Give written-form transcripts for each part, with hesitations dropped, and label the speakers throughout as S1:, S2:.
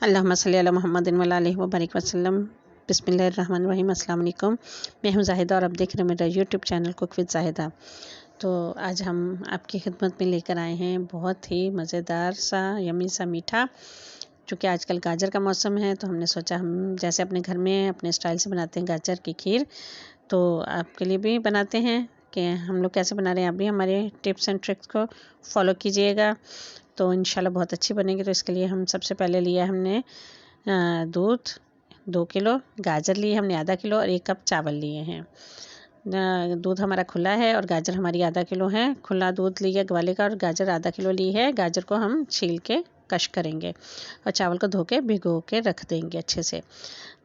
S1: अल्लाहुम्मा सल्ली अला मुहम्मदिन व आलिहि व बारिक वसल्लम। बिस्मिल्लाहिर्रहमानिर्रहीम। अस्सलाम वालेकुम। मैं हूं ज़ाहिदा और आप देख रहे हैं मेरा YouTube channel cook with Zahida. तो आज हम आपकी खिदमत में लेकर आए हैं बहुत ही मज़ेदार सा यमी सा मीठा। चूँकि आजकल गाजर का मौसम है तो हमने सोचा हम जैसे अपने घर में अपने स्टाइल से बनाते हैं गाजर की खीर, तो आपके लिए भी बनाते हैं कि हम लोग कैसे बना रहे हैं। आप भी हमारे टिप्स एंड ट्रिक्स को फॉलो कीजिएगा तो इंशाल्लाह बहुत अच्छी बनेगी। तो इसके लिए हम सबसे पहले लिया हमने दूध 2 किलो, गाजर लिए हमने आधा किलो और 1 कप चावल लिए हैं। दूध हमारा खुला है और गाजर हमारी आधा किलो है। खुला दूध लिया ग्वाले का और गाजर आधा किलो ली है। गाजर को हम छील के कश करेंगे और चावल को धो के भिगो के रख देंगे अच्छे से।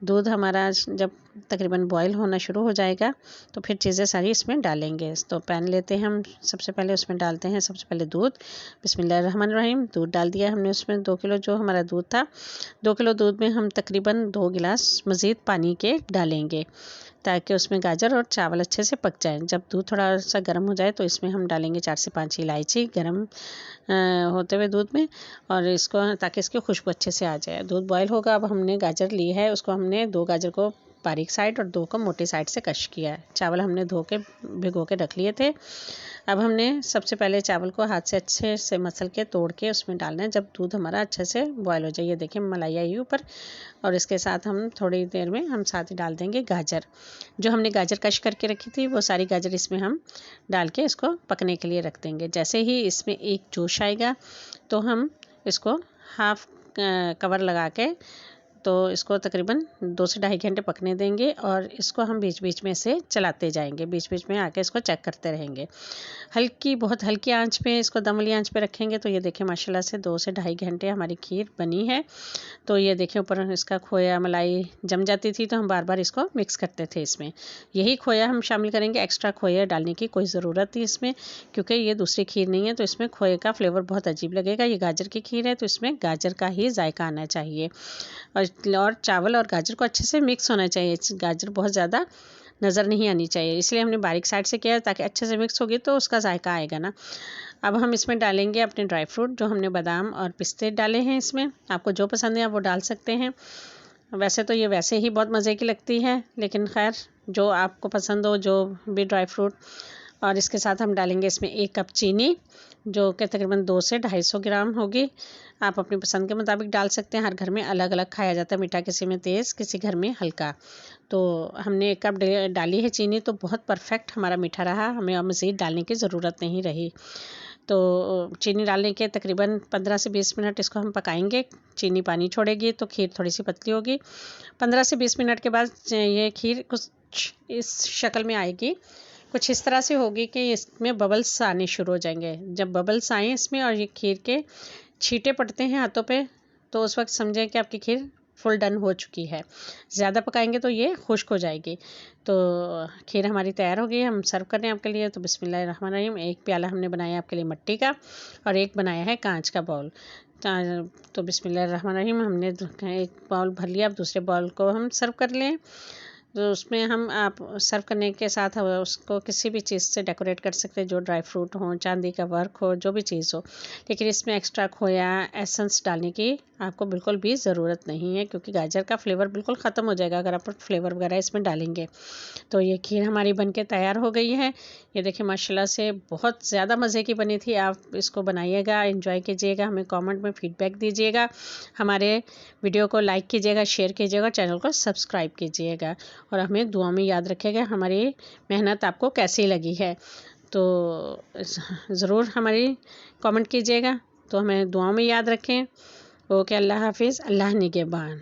S1: दूध हमारा जब तकरीबन बॉईल होना शुरू हो जाएगा तो फिर चीज़ें सारी इसमें डालेंगे। तो पैन लेते हैं हम, सबसे पहले उसमें डालते हैं सबसे पहले दूध। बिस्मिल्लाहिर्रहमानिर्रहीम। दूध डाल दिया हमने उसमें 2 किलो जो हमारा दूध था। 2 किलो दूध में हम तकरीबन 2 गिलास मज़ीद पानी के डालेंगे ताकि उसमें गाजर और चावल अच्छे से पक जाएं। जब दूध थोड़ा सा गर्म हो जाए तो इसमें हम डालेंगे 4 से 5 इलायची गर्म होते हुए दूध में, और इसको ताकि इसकी खुशबू अच्छे से आ जाए। दूध बॉयल होगा। अब हमने गाजर ली है, उसको हमने 2 गाजर को बारीक साइड और 2 को मोटी साइड से कश किया है। चावल हमने धो के भिगो के रख लिए थे। अब हमने सबसे पहले चावल को हाथ से अच्छे से मसल के तोड़ के उसमें डालना है जब दूध हमारा अच्छे से बॉयल हो जाए। ये देखिए मलाई आई ऊपर, और इसके साथ हम थोड़ी देर में हम साथ ही डाल देंगे गाजर। जो हमने गाजर कश करके रखी थी वो सारी गाजर इसमें हम डाल के इसको पकने के लिए रख देंगे। जैसे ही इसमें एक जोश आएगा तो हम इसको हाफ कवर लगा के तो इसको तकरीबन 2 से ढाई घंटे पकने देंगे, और इसको हम बीच बीच में से चलाते जाएंगे। बीच बीच में आके इसको चेक करते रहेंगे। बहुत हल्की आंच पे इसको दम वाली आंच पे रखेंगे। तो ये देखिए माशाल्लाह से 2 से ढाई घंटे हमारी खीर बनी है। तो ये देखिए ऊपर इसका खोया मलाई जम जाती थी तो हम बार बार इसको मिक्स करते थे। इसमें यही खोया हम शामिल करेंगे, एक्स्ट्रा खोया डालने की कोई ज़रूरत नहीं इसमें, क्योंकि ये दूसरी खीर नहीं है तो इसमें खोए का फ्लेवर बहुत अजीब लगेगा। ये गाजर की खीर है तो इसमें गाजर का ही जायका आना चाहिए, और चावल और गाजर को अच्छे से मिक्स होना चाहिए। गाजर बहुत ज़्यादा नज़र नहीं आनी चाहिए, इसलिए हमने बारीक साइड से किया ताकि अच्छे से मिक्स होगी तो उसका जायका आएगा ना। अब हम इसमें डालेंगे अपने ड्राई फ्रूट, जो हमने बादाम और पिस्ते डाले हैं। इसमें आपको जो पसंद है आप वो डाल सकते हैं। वैसे तो ये वैसे ही बहुत मज़े की लगती है, लेकिन खैर जो आपको पसंद हो जो भी ड्राई फ्रूट। और इसके साथ हम डालेंगे इसमें 1 कप चीनी, जो कि तकरीबन 2 से 250 ग्राम होगी। आप अपनी पसंद के मुताबिक डाल सकते हैं। हर घर में अलग अलग खाया जाता है मीठा, किसी में तेज़ किसी घर में हल्का। तो हमने 1 कप डाली है चीनी, तो बहुत परफेक्ट हमारा मीठा रहा, हमें और मज़ीद डालने की ज़रूरत नहीं रही। तो चीनी डालने के तकरीबन 15 से 20 मिनट इसको हम पकाएंगे। चीनी पानी छोड़ेगी तो खीर थोड़ी सी पतली होगी। 15 से 20 मिनट के बाद ये खीर कुछ इस शक्ल में आएगी, कुछ इस तरह से होगी कि इसमें बबल्स आने शुरू हो जाएंगे। जब बबल्स आएँ इसमें और ये खीर के छींटे पड़ते हैं हाथों पे, तो उस वक्त समझें कि आपकी खीर फुल डन हो चुकी है। ज़्यादा पकाएंगे तो ये खुश्क हो जाएगी। तो खीर हमारी तैयार हो गई है, हम सर्व कर रहे हैं आपके लिए। तो बिस्मिल्लाहिर्रहमानिर्रहीम। 1 प्याला हमने बनाया आपके लिए मिट्टी का और 1 बनाया है कांच का बाउल। तो बिस्मिल्लाहिर्रहमानिर्रहीम हमने 1 बाउल भर लिया। अब दूसरे बाउल को हम सर्व कर लें। तो उसमें हम आप सर्व करने के साथ उसको किसी भी चीज़ से डेकोरेट कर सकते हैं, जो ड्राई फ्रूट हो, चांदी का वर्क हो, जो भी चीज़ हो। लेकिन इसमें एक्स्ट्रा खोया एसेंस डालने की आपको बिल्कुल भी ज़रूरत नहीं है, क्योंकि गाजर का फ्लेवर बिल्कुल ख़त्म हो जाएगा अगर आप फ्लेवर वगैरह इसमें डालेंगे। तो ये खीर हमारी बनके तैयार हो गई है। ये देखिए माशाल्लाह से बहुत ज़्यादा मज़े की बनी थी। आप इसको बनाइएगा, एंजॉय कीजिएगा, हमें कमेंट में फ़ीडबैक दीजिएगा, हमारे वीडियो को लाइक कीजिएगा, शेयर कीजिएगा, चैनल को सब्सक्राइब कीजिएगा, और हमें दुआ में याद रखिएगा हमारी मेहनत आपको कैसी लगी है। तो ज़रूर हमारी कमेंट कीजिएगा, तो हमें दुआ में याद रखें। ओके, अल्लाह हाफिज़, अल्लाह निगहबान।